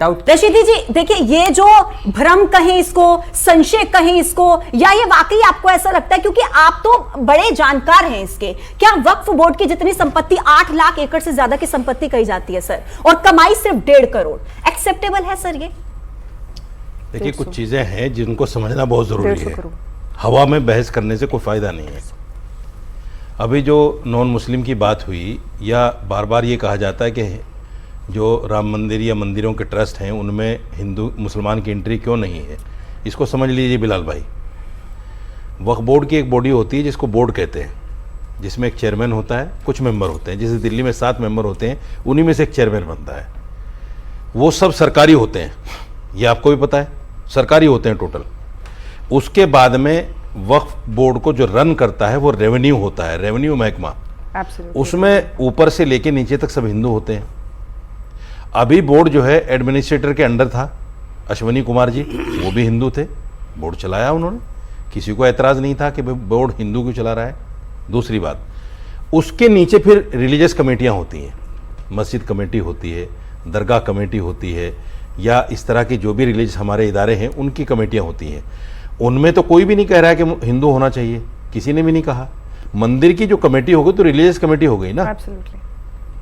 रशीदी जी देखिए, ये जो भ्रम कहें इसको, संशय कहें इसको, या ये वाकई आपको ऐसा लगता है, क्योंकि आप तो बड़े जानकार हैं इसके, क्या वक्फ बोर्ड की जितनी संपत्ति 8 लाख एकड़ से ज्यादा की संपत्ति कही जाती है सर, और कमाई सिर्फ 1.5 करोड़, एक्सेप्टेबल है सर ये? देखिए, कुछ चीजें हैं जिनको समझना बहुत जरूरी है। हवा में बहस करने से कोई फायदा नहीं है। अभी जो नॉन मुस्लिम की बात हुई, या बार बार ये कहा जाता है कि जो राम मंदिर या मंदिरों के ट्रस्ट हैं उनमें हिंदू मुसलमान की एंट्री क्यों नहीं है, इसको समझ लीजिए बिलाल भाई। वक्फ बोर्ड की एक बॉडी होती है जिसको बोर्ड कहते हैं, जिसमें एक चेयरमैन होता है, कुछ मेंबर होते हैं। जैसे दिल्ली में 7 मेंबर होते हैं, उन्हीं में से एक चेयरमैन बनता है। वो सब सरकारी होते हैं, ये आपको भी पता है, सरकारी होते हैं टोटल। उसके बाद में वक्फ बोर्ड को जो रन करता है वो रेवेन्यू होता है, रेवेन्यू महकमा। उसमें ऊपर से लेके नीचे तक सब हिंदू होते हैं। अभी बोर्ड जो है एडमिनिस्ट्रेटर के अंडर था, अश्वनी कुमार जी, वो भी हिंदू थे, बोर्ड चलाया उन्होंने, किसी को एतराज नहीं था कि बोर्ड हिंदू क्यों चला रहा है। दूसरी बात, उसके नीचे फिर रिलीजियस कमेटियां होती हैं, मस्जिद कमेटी होती है, दरगाह कमेटी होती है, या इस तरह की जो भी रिलीजियस हमारे इदारे हैं उनकी कमेटियां होती हैं। उनमें तो कोई भी नहीं कह रहा है कि हिंदू होना चाहिए, किसी ने भी नहीं कहा। मंदिर की जो कमेटी होगी तो रिलीजियस कमेटी हो गई ना,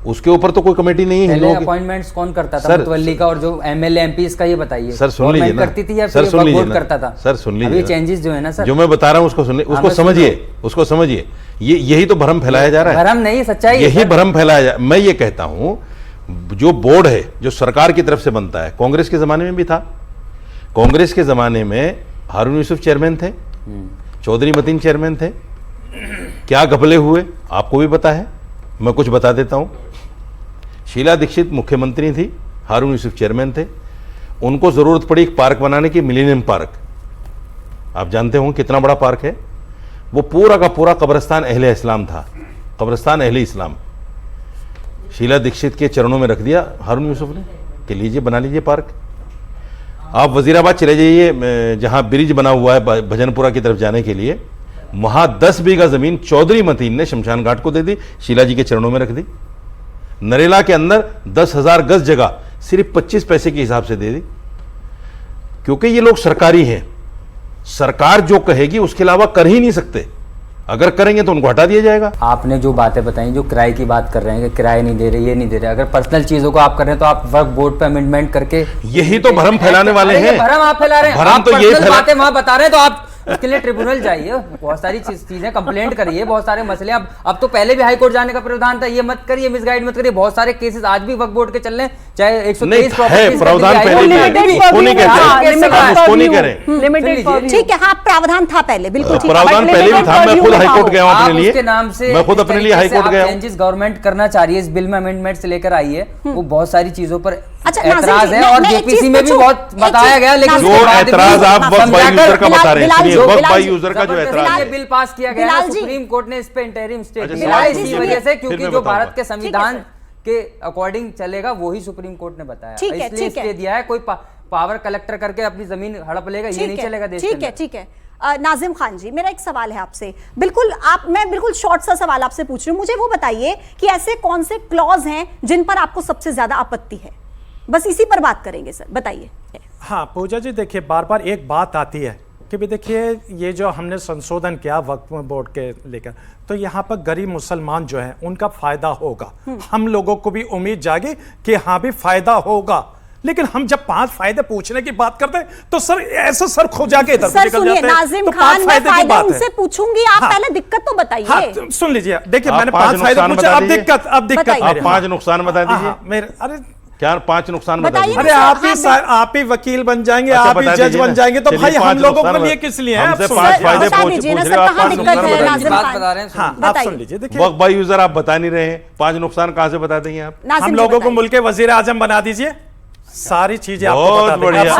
उसके ऊपर तो कोई कमेटी नहीं है। पहले अपॉइंटमेंट्स कौन करता था? मुतवल्ली का, और जो एमएलए एमपी का ये बताइए। सर सुन लीजिए ना, करती थी या सर सुन लीजिए करता था? सर सुन लीजिए, अभी चेंजेस जो है ना सर, जो मैं बता रहा हूँ उसको सुन, उसको समझिए, उसको समझिए। यही तो भ्रम फैलाया जा रहा है। भ्रम नहीं, सच्चाई, यही भ्रम फैलाया जा। मैं ये कहता हूँ, जो बोर्ड है जो सरकार की तरफ से बनता है, कांग्रेस के जमाने में भी था। कांग्रेस के जमाने में हारून यूसुफ चेयरमैन थे, चौधरी मतीन चेयरमैन थे। क्या घपले हुए आपको भी पता है, मैं कुछ बता देता हूं। शीला दीक्षित मुख्यमंत्री थी, हारून यूसुफ चेयरमैन थे। उनको जरूरत पड़ी एक पार्क बनाने की, मिलेनियम पार्क। आप जानते होंगे कितना बड़ा पार्क है वो। पूरा का पूरा कब्रिस्तान अहले इस्लाम था, कब्रिस्तान अहले इस्लाम। शीला दीक्षित के चरणों में रख दिया हारून यूसुफ ने कि लीजिए बना लीजिए पार्क। आप वजीराबाद चले जाइए, जहां ब्रिज बना हुआ है भजनपुरा की तरफ जाने के लिए, वहां 10 बीघा जमीन चौधरी मतीन ने शमशान घाट को दे दी, शीला जी के चरणों में रख दी। नरेला के अंदर 10,000 गज जगह सिर्फ 25 पैसे के हिसाब से दे दी, क्योंकि ये लोग सरकारी हैं। सरकार जो कहेगी उसके अलावा कर ही नहीं सकते, अगर करेंगे तो उनको हटा दिया जाएगा। आपने जो बातें बताई, जो किराए की बात कर रहे हैं कि किराए नहीं दे रहे, ये नहीं दे रहे, अगर पर्सनल चीजों को आप कर रहे हैं तो आप वक्फ बोर्ड पे अमेंडमेंट करके, यही तो भ्रम फैलाने वाले हैं। भ्रम आप फैला रहे हैं, भ्रम आप तो ये बातें वहां बता रहे हैं, तो आप उसके लिए ट्रिब्यूनल जाइए, बहुत सारी चीजें कंप्लेंट करिए, बहुत सारे मसले। अब तो पहले भी हाई कोर्ट जाने का प्रावधान था, ये मत करिए, मिसगाइड मत करिए। बहुत सारे केसेस आज भी वक्फ बोर्ड के चल रहे हैं, चाहे 123 प्रावधान पहले, ठीक है, हाँ प्रावधान था पहले, बिल्कुल प्रावधान पहले भी था। मैं खुद हाईकोर्ट गया हूं अपने लिए, नाम से मैं खुद अपने लिए हाईकोर्ट गया हूं। चेंजेस गवर्नमेंट करना चाह रही है, इस बिल में अमेंडमेंट्स लेकर आई है, वो बहुत सारी चीजों पर अच्छा, एतराज है, और जेपीसी में भी बहुत बताया गया, लेकिन जो एतराज आप वक्फ बाय यूजर का बता रहे हैं, वक्फ बाय यूजर का जो एतराज है, बिल पास किया गया सुप्रीम कोर्ट ने इस पे इंटरिम स्टे दिया है, इसी वजह से, क्योंकि जो भारत के संविधान के अकॉर्डिंग चलेगा वही सुप्रीम कोर्ट ने बताया, इसलिए इसलिए दिया है। कोई पावर कलेक्टर करके अपनी जमीन हड़प लेगा, ये नहीं चलेगा देश के अंदर। ठीक है। नाजिम खान जी, मेरा एक सवाल है आपसे, मैं बिल्कुल शॉर्ट सा सवाल आपसे पूछ रही हूँ। मुझे वो बताइए कि ऐसे कौन से क्लॉज हैं जिन पर आपको सबसे ज्यादा आपत्ति है? बस इसी पर बात करेंगे सर, बताइए। हाँ पूजा जी, देखिए बार बार एक बात आती है कि भी देखिए, ये जो हमने संशोधन किया वक्फ बोर्ड के लेकर, तो यहाँ पर गरीब मुसलमान जो है उनका फायदा होगा। हम लोगों को भी उम्मीद जागी कि हाँ भी फायदा होगा, लेकिन हम जब 5 फायदे पूछने की बात करते हैं तो सर ऐसा सर खो जाके इधर निकल जाते हैं। नाजिम खान, मैं फायदे उनसे पूछूंगी, आप पहले दिक्कत तो बताइए। हाँ, सुन लीजिए, देखिए मैंने 5 फायदे पूछे, अब दिक्कत आप 5 नुकसान बता दीजिए मेरे। अरे क्या 5 नुकसान बताइए। अरे आप ही वकील बन जाएंगे, आप ही जज बन जाएंगे, तो भाई हम लोगों के लिए किस लिए है? हमसे 5 फायदे पूछ रहे हो, आप 5 नुकसान बता रहे हैं। हाँ आप सुन लीजिए, देखिए वक्फ बाय यूजर आप बता नहीं रहे हैं, 5 नुकसान कहां से बता देंगे आप? हम लोगों को मुल्क के वजीर आजम बना दीजिए, सारी चीजें आपको बहुत बढ़िया, बहुत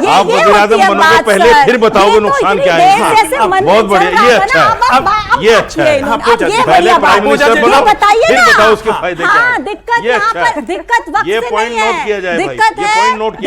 आप वज़ीर आज़म बनोगे पहले, फिर बताओगे नुकसान क्या है। बहुत बढ़िया, ये अच्छा है, ये अच्छा है। पहले प्राइम मिनिस्टर बनो, फिर बताओ उसके फायदे क्या हैं। दिक्कत यहाँ पर, दिक्कत वक्त से नहीं है, ये पॉइंट नोट किया जाए,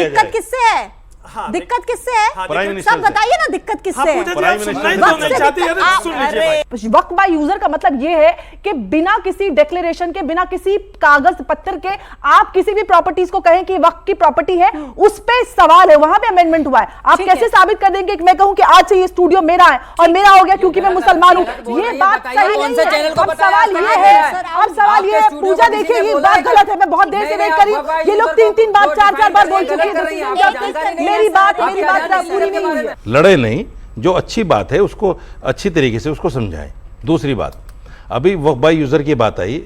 दिक्कत किससे है? हाँ, दिक्कत किससे है? हाँ, प्राइम सब मिनिस्टर से। बताइए ना दिक्कत किससे है? प्राइम मिनिस्टर वक्त से दिक्कत- सुन लीजिए भाई। वक्त बाय यूजर का मतलब यह है कि बिना किसी डिक्लेरेशन के, बिना किसी कागज पत्र के आप किसी भी प्रॉपर्टीज को कहें कि वक्त की प्रॉपर्टी है, उस पे सवाल है, वहां पे अमेंडमेंट हुआ है। आप ठीक कैसे है। साबित कर देंगे कि मैं कहूं कि आज से ये स्टूडियो मेरा है और मेरा हो गया क्योंकि मैं मुसलमान हूं? ये बात सही कौन नहीं से चैनल है। को अब बताया? सवाल ये कहाँ है, है? अब सवाल ये है, आपके स्टूडियो पूजा को किसी देखिए ने ये बोला बात है क्या? गलत है, मैं बहुत देर से नहीं, वेट आप करी हूं। बाबा ये लोग यूजर तीन तीन को बार, वोट चार चार बार नहीं बोल कर चुके रही हैं, हैं। आप जानकारी नहीं है। मेरी बात आप क्या जानते हैं पूरी नहीं हुई है। लड़े नहीं, जो अच्छी बात है उसको अच्छी तरीके से उसको समझाएं। दूसरी बात, अभी वक्फ बाय यूजर की बात आई,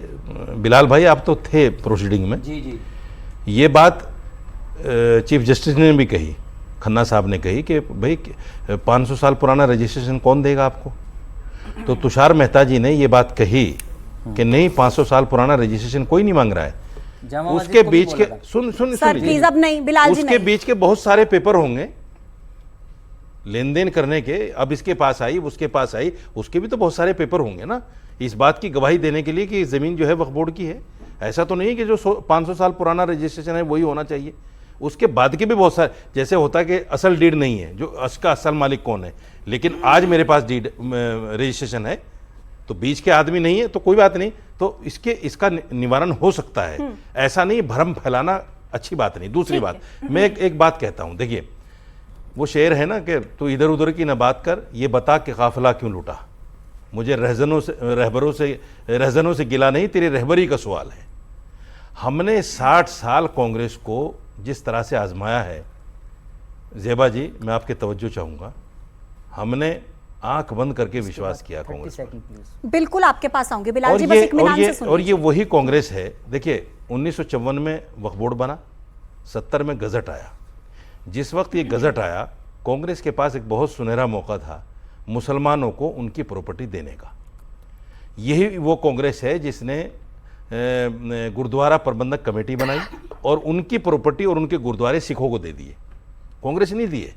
बिलाल भाई आप तो थे प्रोसीडिंग में, जी जी, ये बात चीफ जस्टिस ने भी कही, खन्ना साहब ने कही कि भाई 500 साल पुराना रजिस्ट्रेशन कौन देगा आपको? तो तुषार मेहता जी ने ये बात कही कि नहीं, 500 साल पुराना रजिस्ट्रेशन कोई नहीं मांग रहा है। जामा उसके मस्जिद को भी बीच के बोला था। सुन सुन सर सुन प्लीज अब नहीं, बिलाल जी उसके नहीं। बीच के बहुत सारे पेपर होंगे लेन देन करने के, अब इसके पास आई, उसके पास आई, उसके भी तो बहुत सारे पेपर होंगे ना, इस बात की गवाही देने के लिए कि ज़मीन जो है वक्फ बोर्ड की है। ऐसा तो नहीं है कि जो 500 साल पुराना रजिस्ट्रेशन है वही होना चाहिए, उसके बाद के भी बहुत सारे, जैसे होता है कि असल डीड नहीं है, जो उसका असल मालिक कौन है, लेकिन आज मेरे पास डीड रजिस्ट्रेशन है, तो बीच के आदमी नहीं है तो कोई बात नहीं, तो इसका निवारण हो सकता है। ऐसा नहीं, भ्रम फैलाना अच्छी बात नहीं। दूसरी बात, मैं एक बात कहता हूँ, देखिए वो शेर है ना कि तू इधर उधर की ना बात कर, ये बता कि काफिला क्यों लूटा, मुझे रहजनों से गिला नहीं, तेरी रहबरी का सवाल है। हमने 60 साल कांग्रेस को जिस तरह से आजमाया है, ज़ेबा जी मैं आपके तवज्जो चाहूँगा, हमने आंख बंद करके विश्वास किया कांग्रेस पर। बिल्कुल आपके पास आऊंगे बिलाल और जी, बस इत्मीनान से सुनिए। और ये वही कांग्रेस है। देखिए 1954 में वक्फ बोर्ड बना, 70 में गजट आया। जिस वक्त ये गजट आया, कांग्रेस के पास एक बहुत सुनहरा मौका था मुसलमानों को उनकी प्रॉपर्टी देने का। यही वो कांग्रेस है जिसने गुरुद्वारा प्रबंधक कमेटी बनाई और उनकी प्रॉपर्टी और उनके गुरुद्वारे सिखों को दे दिए, कांग्रेस नहीं दिए।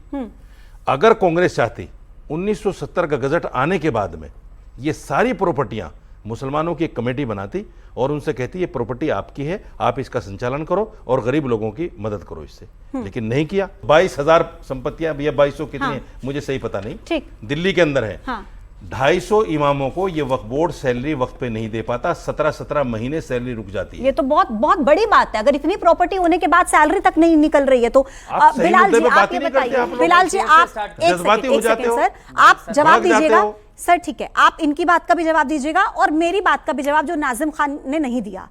अगर कांग्रेस चाहती 1970 का गजट आने के बाद में ये सारी प्रॉपर्टियां मुसलमानों की एक कमेटी बनाती और उनसे कहती ये प्रॉपर्टी आपकी है, आप इसका संचालन करो और गरीब लोगों की मदद करो इससे, लेकिन नहीं किया। 22,000 संपत्तियां, भैया 2200 कितनी है मुझे सही पता नहीं, ठीक। दिल्ली के अंदर है। हाँ। 250 इमामों को ये वक्फ बोर्ड सैलरी वक्त पे नहीं दे पाता, 17 महीने सैलरी रुक जाती है। ये तो बहुत बहुत बड़ी बात है, अगर इतनी प्रॉपर्टी होने के बाद सैलरी तक नहीं निकल रही है तो। आप सही बिलाल मुद्दे जी पे आप बात ये ही नहीं करते बताइए, आप लोग। बिलाल जी आप जज्बाती हो जाते हो, सर आप जवाब भड़क जाते दीजिएगा। हो। सर ठीक है, आप इनकी बात का भी जवाब दीजिएगा और मेरी बात का भी जवाब जो नाजिम खान ने नहीं दिया।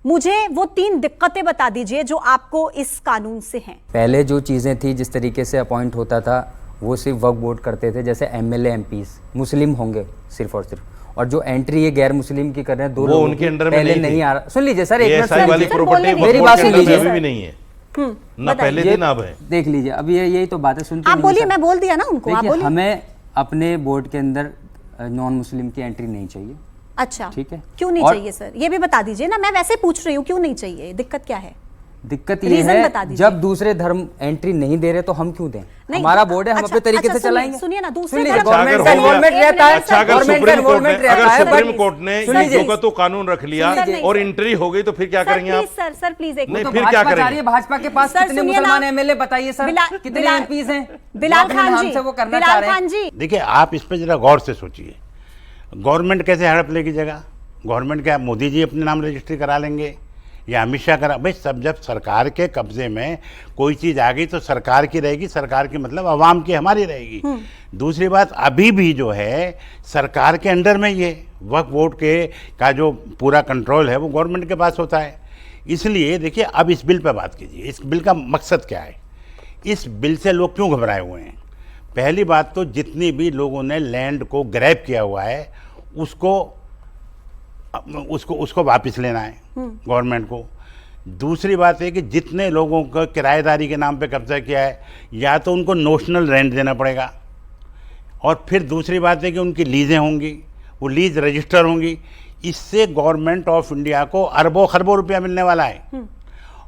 मुझे वो 3 दिक्कतें बता दीजिए जो आपको इस कानून से हैं। पहले जो चीज़ें थी, जिस तरीके से अपॉइंट होता था वो सिर्फ वक्फ बोर्ड करते थे, जैसे एमएलए एमपीज मुस्लिम होंगे सिर्फ और सिर्फ, और जो एंट्री ये गैर मुस्लिम की कर रहे हैं दो वो लोगों उनके की, अंडर में पहले नहीं नहीं थी। आ रहा। सुन लीजिए सर, एक मिनट ASI वाली सुन प्रॉपर्टी बोलने मेरी बात सुन लीजिए अभी भी नहीं है ना, पहले ये दिन अब है। देख लीजिए, अब यही तो बात है, सुनते आप नहीं बोलिए, सर। मैं बोल दिया ना उनको, आप देखिए, बोलिए। हमें अपने बोर्ड के अंदर नॉन मुस्लिम की एंट्री नहीं चाहिए। अच्छा, ठीक है। क्यों नहीं और- चाहिए सर, ये भी बता दीजिए ना, मैं वैसे पूछ रही हूँ क्यों नहीं चाहिए, दिक्कत क्या है? दिक्कत ये रीजन बता है, दीजिए। जब दूसरे धर्म एंट्री नहीं दे रहे तो हम क्यों दें? नहीं, हमारा बोर्ड है, हम अच्छा, अपने तरीके अच्छा, से चलाएंगे। सुनिए ना, दूसरे सुन लीजिए, धर्म- गवर्नमेंट अच्छा, का अगर हो गया- इन्वॉल्वमेंट रहता है, अच्छा, अगर गवर्नमेंट का सुप्रीम कोर्ट ने इन्वॉल्वमेंट रहता है, सुप्रीम बट- कोर्ट ने सुन लीजिए, जो का तो कानून रख लिया सर, नहीं, और सर। एंट्री हो गई तो फिर क्या करेंगे आप? सर प्लीज एक नहीं, तो फिर क्या भाजपा जा करेंगे? रही है, भाजपा के पास सर, कितने सुनिए ना। मुसलमान एमएलए बताइए सर, कितने एमपीज हैं बिलाल जो अपने खान नाम जी, से वो करना चाह बिलाल रहे हैं? खान जी, देखिए, आप इस पर जरा गौर से सोचिए, गवर्नमेंट कैसे हड़प लेगी जगह? गवर्नमेंट क्या मोदी जी अपने नाम रजिस्ट्री करा लेंगे या अमित शाह करा? भाई सब जब सरकार के कब्जे में कोई चीज़ आ गई तो सरकार की रहेगी, सरकार की मतलब आवाम की हमारी रहेगी। दूसरी बात, अभी भी जो है सरकार के अंडर में ये वक्फ बोर्ड के का जो पूरा कंट्रोल है वो गवर्नमेंट के पास होता है। इसलिए देखिए, अब इस बिल पर बात कीजिए, इस बिल का मकसद क्या है, इस बिल से लोग क्यों घबराए हुए हैं? पहली बात तो जितनी भी लोगों ने लैंड को ग्रैब किया हुआ है उसको वापस लेना है गवर्नमेंट को। दूसरी बात है कि जितने लोगों को किराएदारी के नाम पे कब्जा किया है, या तो उनको नोशनल रेंट देना पड़ेगा, और फिर दूसरी बात है कि उनकी लीजें होंगी, वो लीज रजिस्टर होंगी। इससे गवर्नमेंट ऑफ इंडिया को अरबों खरबों रुपया मिलने वाला है।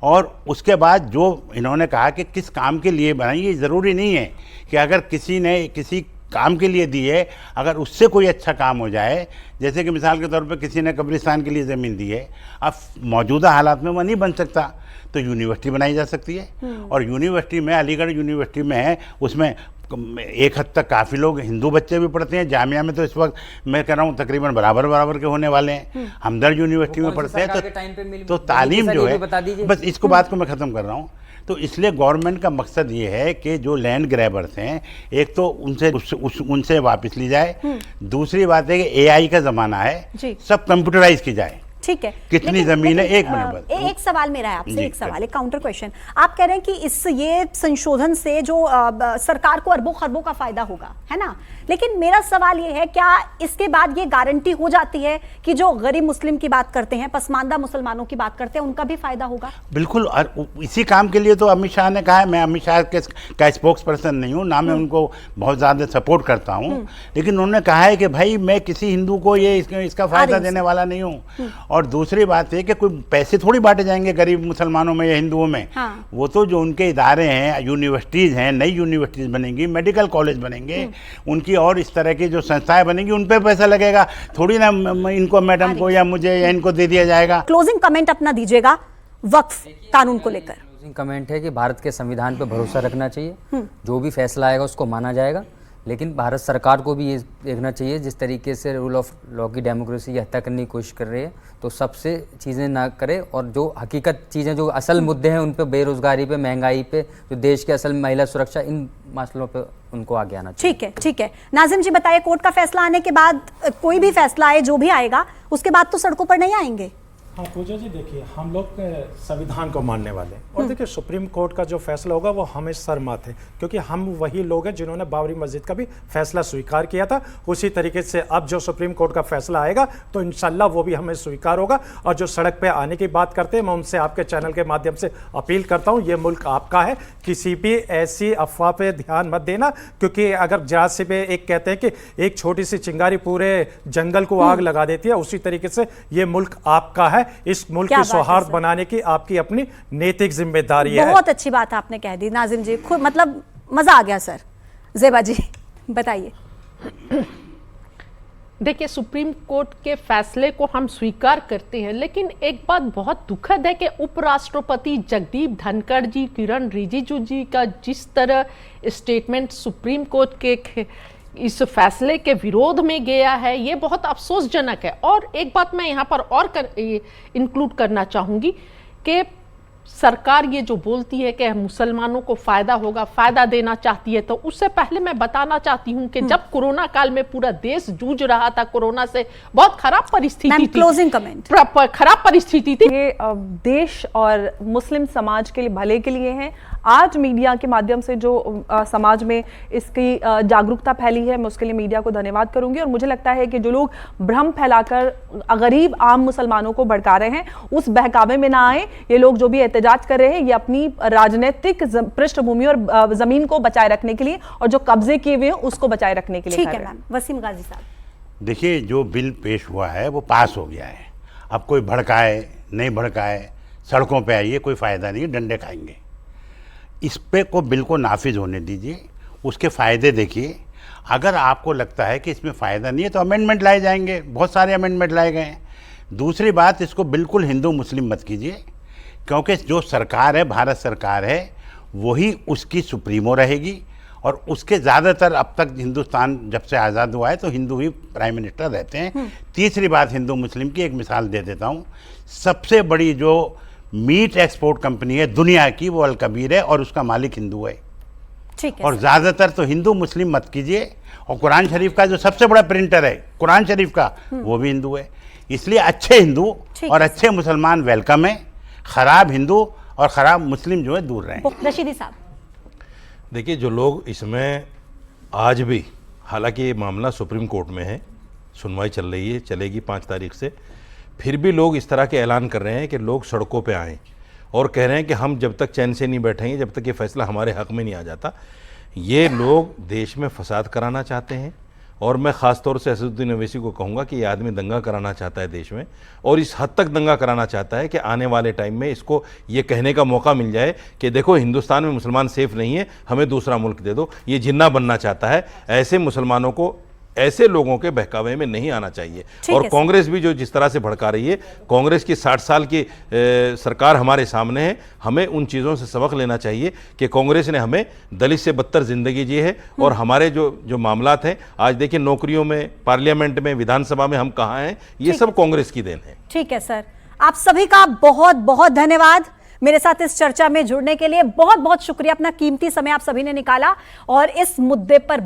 और उसके बाद जो इन्होंने कहा कि किस काम के लिए बनाई, ये ज़रूरी नहीं है कि अगर किसी ने किसी काम के लिए दी है, अगर उससे कोई अच्छा काम हो जाए, जैसे कि मिसाल के तौर पे किसी ने कब्रिस्तान के लिए ज़मीन दी है, अब मौजूदा हालात में वह नहीं बन सकता, तो यूनिवर्सिटी बनाई जा सकती है। और यूनिवर्सिटी में, अलीगढ़ यूनिवर्सिटी में है, उसमें एक हद तक काफ़ी लोग हिंदू बच्चे भी पढ़ते हैं। जामिया में तो इस वक्त मैं कह रहा हूँ तकरीबन बराबर बराबर के होने वाले हैं। हमदर्द यूनिवर्सिटी में पढ़ते हैं, तो तालीम जो है, बस इसको बात को मैं ख़त्म कर रहा हूँ। तो इसलिए गवर्नमेंट का मकसद ये है कि जो लैंड ग्रैबर्स हैं, एक तो उनसे वापस ली जाए, दूसरी बात है कि एआई का ज़माना है, सब कंप्यूटराइज की जाए। ठीक है, कितनी जमीन है, एक मिनट बस। एक सवाल मेरा है आपसे, एक सवाल, एक काउंटर क्वेश्चन। आप कह रहे हैं कि ये संशोधन से जो सरकार को अरबों खरबों का फायदा होगा, है ना? लेकिन मेरा सवाल ये है, क्या इसके बाद ये गारंटी हो जाती है कि जो गरीब मुस्लिम की बात करते हैं, पसमानदा मुसलमानों की बात करते हैं, उनका भी फायदा होगा? बिल्कुल, और इसी काम के लिए तो अमित शाह ने कहा है। मैं अमित शाह का स्पोक्स पर्सन नहीं हूँ, ना मैं उनको बहुत ज़्यादा सपोर्ट करता हूँ, लेकिन उन्होंने कहा है कि भाई मैं किसी हिंदू को ये इसका फायदा देने वाला नहीं हूँ। और दूसरी बात है कि कोई पैसे थोड़ी बांटे जाएंगे गरीब मुसलमानों में या हिंदुओं में। वो तो जो उनके इदारे हैं, यूनिवर्सिटीज़ हैं, नई यूनिवर्सिटीज़ बनेंगी, मेडिकल कॉलेज बनेंगे, उनकी और इस तरह की जो संस्थाएं बनेंगी, उन पे पैसा लगेगा, थोड़ी ना इनको, मैडम को या मुझे या इनको दे दिया जाएगा। क्लोजिंग कमेंट अपना दीजिएगा वक्फ कानून को लेकर। क्लोजिंग कमेंट है कि भारत के संविधान पर भरोसा रखना चाहिए, जो भी फैसला आएगा उसको माना जाएगा, लेकिन भारत सरकार को भी ये देखना चाहिए जिस तरीके से रूल ऑफ लॉ की डेमोक्रेसी ये हत्या करने की कोशिश कर रही है, तो सबसे चीज़ें ना करे, और जो हकीकत चीज़ें, जो असल मुद्दे हैं उन पे, बेरोजगारी पे, महंगाई पे, जो देश के असल महिला सुरक्षा, इन मसलों पे उनको आगे आना चाहिए। ठीक है, ठीक है। नाजिम जी बताइए, कोर्ट का फैसला आने के बाद, कोई भी फैसला आए, जो भी आएगा, उसके बाद तो सड़कों पर नहीं आएंगे? हाँ पूजा जी, देखिए हम लोग संविधान को मानने वाले हैं, और देखिए सुप्रीम कोर्ट का जो फैसला होगा वो हमें सरमत है, क्योंकि हम वही लोग हैं जिन्होंने बाबरी मस्जिद का भी फैसला स्वीकार किया था। उसी तरीके से अब जो सुप्रीम कोर्ट का फैसला आएगा तो इंशाल्लाह वो भी हमें स्वीकार होगा। और जो सड़क पे आने की बात करते हैं, मैं उनसे आपके चैनल के माध्यम से अपील करता हूँ, ये मुल्क आपका है, किसी भी ऐसी अफवाह पे ध्यान मत देना, क्योंकि अगर जरा से भी एक कहते हैं कि एक छोटी सी चिंगारी पूरे जंगल को आग लगा देती है, उसी तरीके से ये मुल्क आपका है। इस मुल्क की सौहार्द बनाने की आपकी अपनी नैतिक जिम्मेदारी है। बहुत अच्छी बात आपने कह दी नाजिम जी, खुद मतलब मजा आ गया सर। ज़ेबा जी बताइए। देखिए, सुप्रीम कोर्ट के फैसले को हम स्वीकार करते हैं, लेकिन एक बात बहुत दुखद है कि उपराष्ट्रपति जगदीप धनखड़ जी, किरण रिजिजू जी का जिस तरह स्टेटमेंट सुप्रीम कोर्ट के इस फैसले के विरोध में गया है, ये बहुत अफसोसजनक है। और एक बात मैं यहाँ पर और इंक्लूड करना चाहूँगी कि सरकार ये जो बोलती है कि मुसलमानों को फायदा होगा, फायदा देना चाहती है, तो उससे पहले मैं बताना चाहती हूँ कि जब कोरोना काल में पूरा देश जूझ रहा था कोरोना से, बहुत खराब परिस्थिति थी, क्लोजिंग कमेंट, खराब परिस्थिति थी। ये देश और मुस्लिम समाज के लिए भले के लिए हैं। आज मीडिया के माध्यम से जो समाज में इसकी जागरूकता फैली है, मैं उसके लिए मीडिया को धन्यवाद करूंगी। और मुझे लगता है कि जो लोग भ्रम फैलाकर गरीब आम मुसलमानों को भड़का रहे हैं, उस बहकावे में ना आए। ये लोग जो भी एहतजाज कर रहे हैं, ये अपनी राजनीतिक पृष्ठभूमि और जमीन को बचाए रखने के लिए, और जो कब्जे किए हुए हैं उसको बचाए रखने के लिए। ठीक है मैम। वसीम गाजी साहब, देखिए, जो बिल पेश हुआ है वो पास हो गया है। अब कोई भड़काए नहीं भड़काए, सड़कों पे आइए, कोई फ़ायदा नहीं, डंडे खाएंगे। इस पे को बिल को नाफिज होने दीजिए, उसके फ़ायदे देखिए। अगर आपको लगता है कि इसमें फ़ायदा नहीं है तो अमेंडमेंट लाए जाएंगे, बहुत सारे अमेंडमेंट लाए गए हैं। दूसरी बात, इसको बिल्कुल हिंदू मुस्लिम मत कीजिए, क्योंकि जो सरकार है, भारत सरकार है, वही उसकी सुप्रीमो रहेगी, और उसके ज़्यादातर अब तक हिंदुस्तान जब से आज़ाद हुआ है तो हिंदू ही प्राइम मिनिस्टर रहते हैं। तीसरी बात, हिंदू मुस्लिम की एक मिसाल दे देता हूँ। सबसे बड़ी जो मीट एक्सपोर्ट कंपनी है दुनिया की, वो अल कबीर है, और उसका मालिक हिंदू है। ठीक है। और ज़्यादातर तो हिंदू मुस्लिम मत कीजिए। और कुरान शरीफ का जो सबसे बड़ा प्रिंटर है कुरान शरीफ का, वो भी हिंदू है। इसलिए अच्छे हिंदू और अच्छे मुसलमान वेलकम है, ख़राब हिंदू और ख़राब मुस्लिम जो है दूर रहें। रशीदी साहब, देखिए, जो लोग इसमें आज भी, हालांकि ये मामला सुप्रीम कोर्ट में है, सुनवाई चल रही है, चलेगी 5 तारीख से, फिर भी लोग इस तरह के ऐलान कर रहे हैं कि लोग सड़कों पे आएँ और कह रहे हैं कि हम जब तक चैन से नहीं बैठेंगे, जब तक ये फैसला हमारे हक़ में नहीं आ जाता। ये लोग देश में फसाद कराना चाहते हैं और मैं ख़ास तौर से असदुद्दीन ओवैसी को कहूँगा कि ये आदमी दंगा कराना चाहता है देश में, और इस हद तक दंगा कराना चाहता है कि आने वाले टाइम में इसको ये कहने का मौका मिल जाए कि देखो हिंदुस्तान में मुसलमान सेफ नहीं है, हमें दूसरा मुल्क दे दो। ये जिन्ना बनना चाहता है। ऐसे मुसलमानों को, ऐसे लोगों के बहकावे में नहीं आना चाहिए। और कांग्रेस भी जो जिस तरह से भड़का रही है, कांग्रेस की 60 साल की सरकार हमारे सामने है। हमें उन चीज़ों से सबक लेना चाहिए कि कांग्रेस ने हमें दलित से बदतर जिंदगी जी है, और हमारे जो मामलात हैं, आज देखिए नौकरियों में, पार्लियामेंट में, विधानसभा में हम कहाँ हैं, ये सब कांग्रेस की देन है। ठीक है सर, आप सभी का बहुत बहुत धन्यवाद मेरे साथ इस चर्चा में जुड़ने के लिए। बहुत बहुत शुक्रिया, अपना कीमती समय आप सभी ने निकाला और इस मुद्दे पर